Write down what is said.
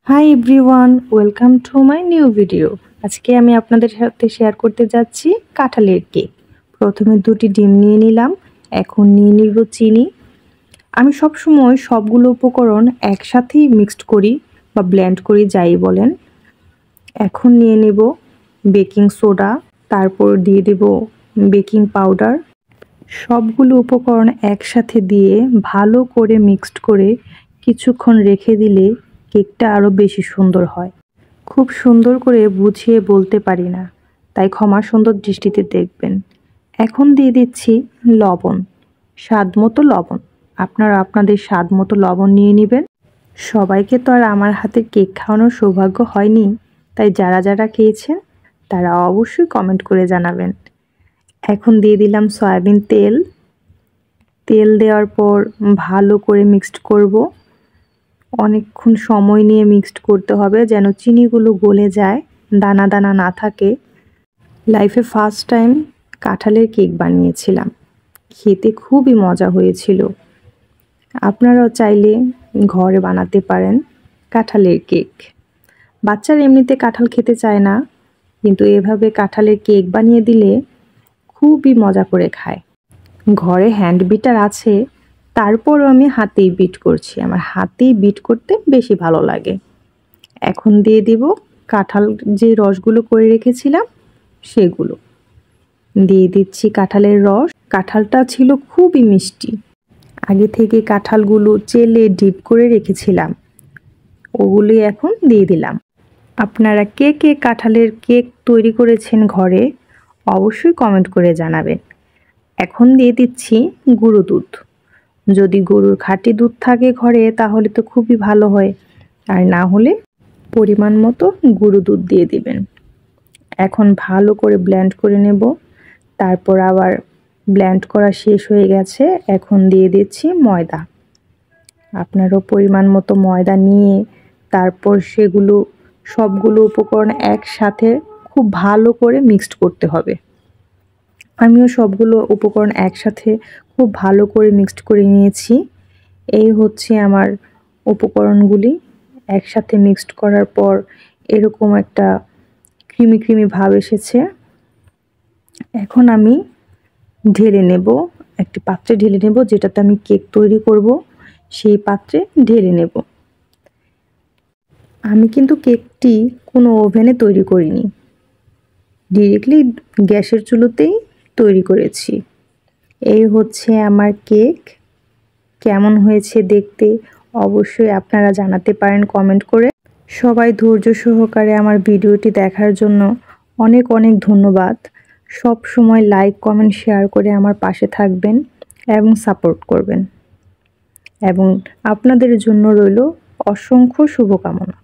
Hi everyone, welcome to my new video. আজকে আমি আপনাদের সাথে শেয়ার করতে যাচ্ছি কাঁঠালের কেক। প্রথমে 2টি ডিম নিয়ে নিলাম, এখন নিয়ে নিব চিনি। আমি সবসময় সবগুলো উপকরণ একসাথেই মিক্সড করি বা ব্লেন্ড করি, যাই বলেন। এখন নিয়ে নেব বেকিং সোডা, তারপর দিয়ে দেব বেকিং পাউডার। সবগুলো উপকরণ একসাথে দিয়ে ভালো করে মিক্সড করে কিছুক্ষণ রেখে দিলে কেকটা আরও বেশি সুন্দর হয়। খুব সুন্দর করে বুঝিয়ে বলতে পারি না, তাই ক্ষমা সুন্দর দৃষ্টিতে দেখবেন। এখন দিয়ে দিচ্ছি লবণ, স্বাদ মতো লবণ। আপনারা আপনাদের স্বাদ মতো লবণ নিয়ে নেবেন। সবাইকে তো আর আমার হাতে কেক খাওয়ানোর সৌভাগ্য হয়নি, তাই যারা যারা খেয়েছেন তারা অবশ্যই কমেন্ট করে জানাবেন। এখন দিয়ে দিলাম সয়াবিন তেল। তেল দেওয়ার পর ভালো করে মিক্সড করব। অনেকক্ষণ সময় নিয়ে মিক্সড করতে হবে যেন চিনিগুলো গলে যায়, দানা দানা না থাকে। লাইফে ফার্স্ট টাইম কাঁঠালের কেক বানিয়েছিলাম, খেতে খুবই মজা হয়েছিল। আপনারাও চাইলে ঘরে বানাতে পারেন কাঁঠালের কেক। বাচ্চারা এমনিতে কাঁঠাল খেতে চায় না, কিন্তু এভাবে কাঁঠালের কেক বানিয়ে দিলে খুবই মজা করে খায়। ঘরে হ্যান্ড বিটার আছে, তারপরও আমি হাতেই বিট করছি। আমার হাতেই বিট করতে বেশি ভালো লাগে। এখন দিয়ে দিব কাঁঠাল, যে রসগুলো করে রেখেছিলাম সেগুলো দিয়ে দিচ্ছি। কাঁঠালের রস, কাঁঠালটা ছিল খুবই মিষ্টি। আগে থেকে কাঁঠালগুলো চেলে ডিপ করে রেখেছিলাম, ওগুলি এখন দিয়ে দিলাম। আপনারা কে কে কাঁঠালের কেক তৈরি করেছেন ঘরে, অবশ্যই কমেন্ট করে জানাবেন। এখন দিয়ে দিচ্ছি গুঁড়ো দুধ। যদি গরুর খাঁটি দুধ থাকে ঘরে তাহলে তো খুবই ভালো হয়, আর না হলে পরিমাণ মতো গুঁড়ো দুধ দিয়ে দিবেন। এখন ভালো করে ব্লেন্ড করে নেব। তারপর আবার ব্লেন্ড করা শেষ হয়ে গেছে, এখন দিয়ে দিচ্ছি ময়দা। আপনারও পরিমাণ মতো ময়দা নিয়ে তারপর সেগুলো সবগুলো উপকরণ একসাথে খুব ভালো করে মিক্সড করতে হবে। আমিও সবগুলো উপকরণ একসাথে খুব ভালো করে মিক্সড করে নিয়েছি। এই হচ্ছে আমার উপকরণগুলি একসাথে মিক্সড করার পর এরকম একটা ক্রিমি ক্রিমি ভাব এসেছে। এখন আমি ঢেলে নেব, একটি পাত্রে ঢেলে নেব, যেটাতে আমি কেক তৈরি করব সেই পাত্রে ঢেলে নেব। আমি কিন্তু কেকটি কোনো ওভেনে তৈরি করিনি, ডিরেক্টলি গ্যাসের চুলোতেই তৈরি করেছি। এই হচ্ছে আমার কেক। কেমন হয়েছে দেখতে অবশ্যই আপনারা জানাতে পারেন কমেন্ট করে। সবাই ধৈর্য সহকারে আমার ভিডিওটি দেখার জন্য অনেক অনেক ধন্যবাদ। সব সময় লাইক কমেন্ট শেয়ার করে আমার পাশে থাকবেন এবং সাপোর্ট করবেন, এবং আপনাদের জন্য রইল অসংখ্য শুভকামনা।